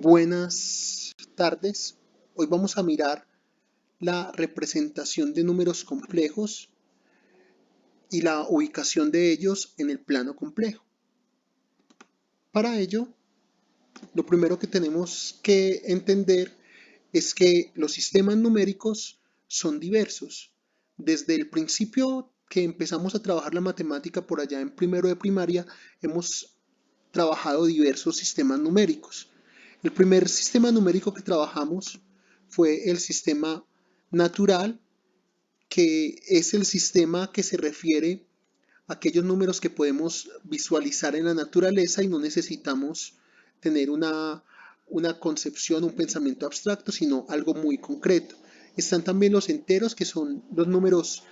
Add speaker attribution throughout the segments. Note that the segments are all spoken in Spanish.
Speaker 1: Buenas tardes. Hoy vamos a mirar la representación de números complejos y la ubicación de ellos en el plano complejo. Para ello, lo primero que tenemos que entender es que los sistemas numéricos son diversos. Desde el principio que empezamos a trabajar la matemática por allá en primero de primaria, hemos trabajado diversos sistemas numéricos. El primer sistema numérico que trabajamos fue el sistema natural, que es el sistema que se refiere a aquellos números que podemos visualizar en la naturaleza y no necesitamos tener una concepción, un pensamiento abstracto, sino algo muy concreto. Están también los enteros, que son los números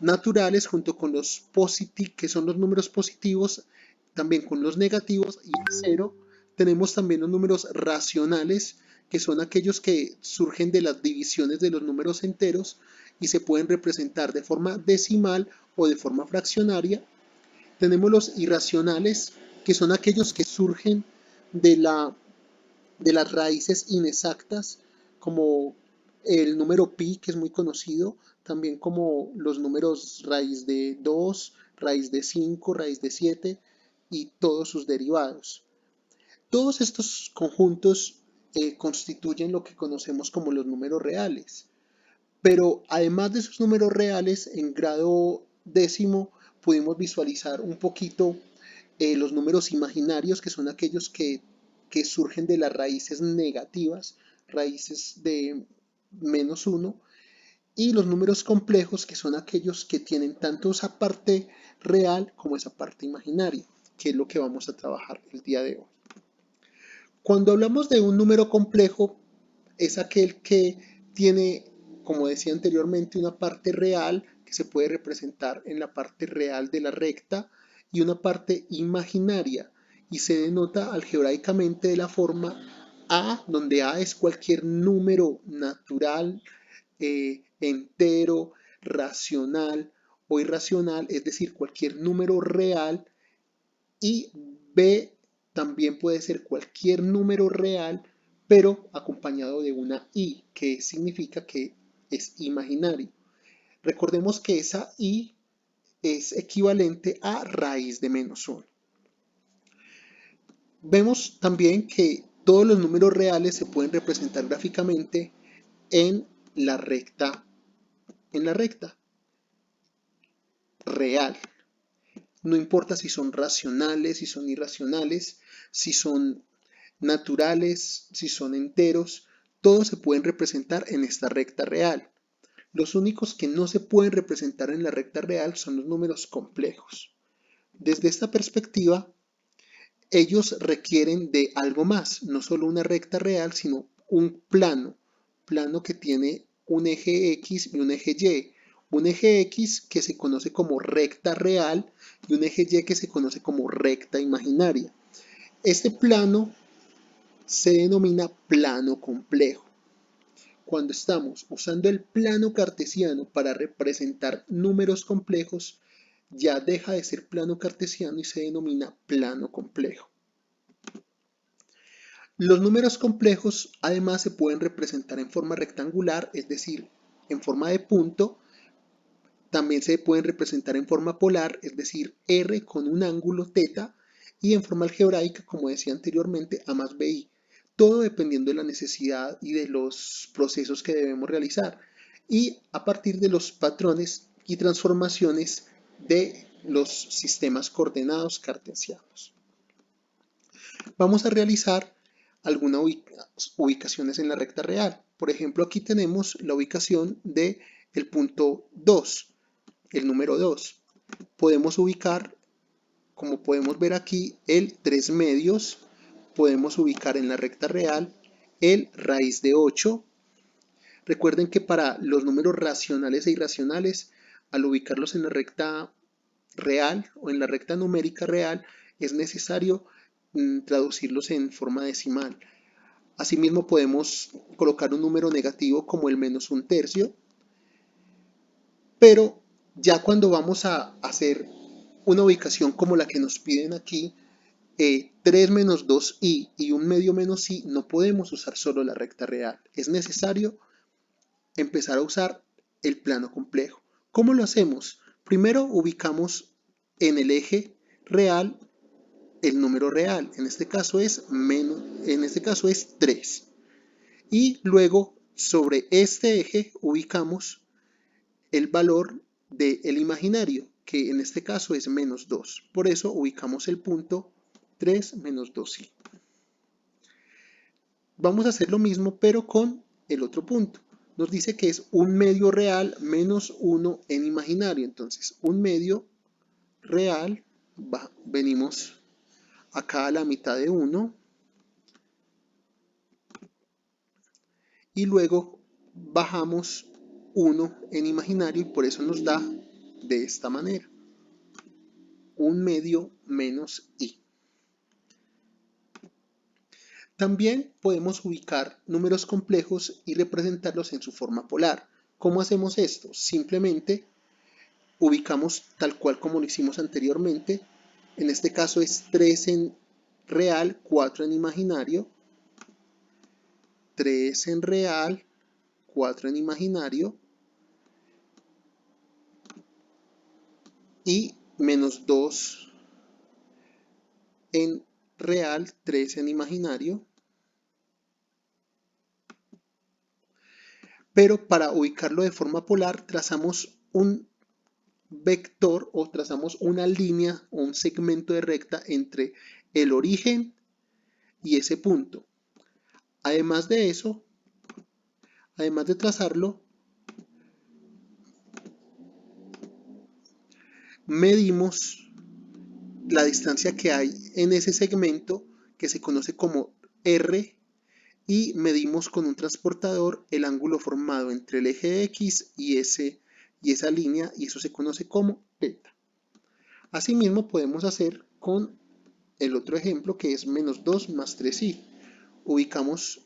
Speaker 1: naturales, junto con los positivos, que son los números positivos, también con los negativos y el cero. Tenemos también los números racionales, que son aquellos que surgen de las divisiones de los números enteros y se pueden representar de forma decimal o de forma fraccionaria. Tenemos los irracionales, que son aquellos que surgen de, de las raíces inexactas, como el número pi, que es muy conocido, también como los números raíz de 2, raíz de 5, raíz de 7 y todos sus derivados. Todos estos conjuntos constituyen lo que conocemos como los números reales. Pero además de esos números reales, en grado décimo pudimos visualizar un poquito los números imaginarios, que son aquellos que surgen de las raíces negativas, raíces de -1, y los números complejos, que son aquellos que tienen tanto esa parte real como esa parte imaginaria, que es lo que vamos a trabajar el día de hoy. Cuando hablamos de un número complejo, es aquel que tiene, como decía anteriormente, una parte real que se puede representar en la parte real de la recta y una parte imaginaria, y se denota algebraicamente de la forma A, donde A es cualquier número natural, entero, racional o irracional, es decir, cualquier número real, y B también puede ser cualquier número real, pero acompañado de una i, que significa que es imaginario. Recordemos que esa i es equivalente a raíz de -1. Vemos también que todos los números reales se pueden representar gráficamente en la recta, real. No importa si son racionales, si son irracionales, si son naturales, si son enteros, todos se pueden representar en esta recta real. Los únicos que no se pueden representar en la recta real son los números complejos. Desde esta perspectiva, ellos requieren de algo más, no solo una recta real, sino un plano que tiene un eje X y un eje Y. Un eje X que se conoce como recta real y un eje Y que se conoce como recta imaginaria. Este plano se denomina plano complejo. Cuando estamos usando el plano cartesiano para representar números complejos, ya deja de ser plano cartesiano y se denomina plano complejo. Los números complejos además se pueden representar en forma rectangular, es decir, en forma de punto. También se pueden representar en forma polar, es decir, R con un ángulo θ, y en forma algebraica, como decía anteriormente, A más BI. Todo dependiendo de la necesidad y de los procesos que debemos realizar, y a partir de los patrones y transformaciones de los sistemas coordenados cartesianos. Vamos a realizar algunas ubicaciones en la recta real. Por ejemplo, aquí tenemos la ubicación del punto 2, el número 2. Podemos ubicar, como podemos ver aquí, el 3 medios. Podemos ubicar en la recta real el raíz de 8. Recuerden que para los números racionales e irracionales, al ubicarlos en la recta real o en la recta numérica real, es necesario traducirlos en forma decimal. Asimismo, podemos colocar un número negativo como el -1/3, pero ya cuando vamos a hacer una ubicación como la que nos piden aquí, 3 menos 2i y un medio menos i, no podemos usar solo la recta real. Es necesario empezar a usar el plano complejo. ¿Cómo lo hacemos? Primero ubicamos en el eje real el número real. En este caso es 3. Y luego sobre este eje ubicamos el valor del imaginario, que en este caso es menos 2. Por eso ubicamos el punto 3 menos 2i. Vamos a hacer lo mismo, pero con el otro punto. Nos dice que es un medio real menos 1 en imaginario. Entonces, un medio real, venimos acá a la mitad de 1 y luego bajamos 1 en imaginario y por eso nos da de esta manera. Un medio menos i. También podemos ubicar números complejos y representarlos en su forma polar. ¿Cómo hacemos esto? Simplemente ubicamos tal cual como lo hicimos anteriormente. En este caso es 3 en real, 4 en imaginario. 3 en real, 4 en imaginario. Y menos 2 en real, 3 en imaginario. Pero para ubicarlo de forma polar trazamos un vector o trazamos una línea o un segmento de recta entre el origen y ese punto. Además de eso, además de trazarlo, medimos la distancia que hay en ese segmento que se conoce como R y medimos con un transportador el ángulo formado entre el eje X y esa línea y eso se conoce como θ. Asimismo podemos hacer con el otro ejemplo que es menos 2 más 3i. Ubicamos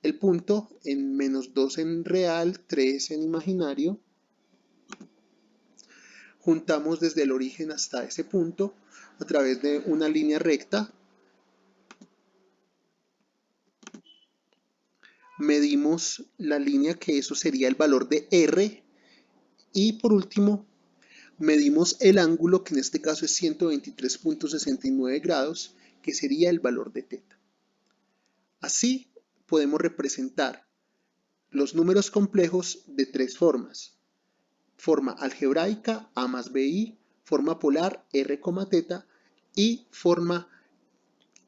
Speaker 1: el punto en menos 2 en real, 3 en imaginario. Juntamos desde el origen hasta ese punto a través de una línea recta. Medimos la línea, que eso sería el valor de R. Y por último, medimos el ángulo, que en este caso es 123.69 grados, que sería el valor de θ. Así podemos representar los números complejos de tres formas. Forma algebraica A más BI, forma polar R, θ y forma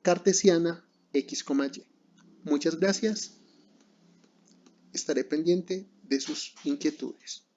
Speaker 1: cartesiana X, Y. Muchas gracias. Estaré pendiente de sus inquietudes.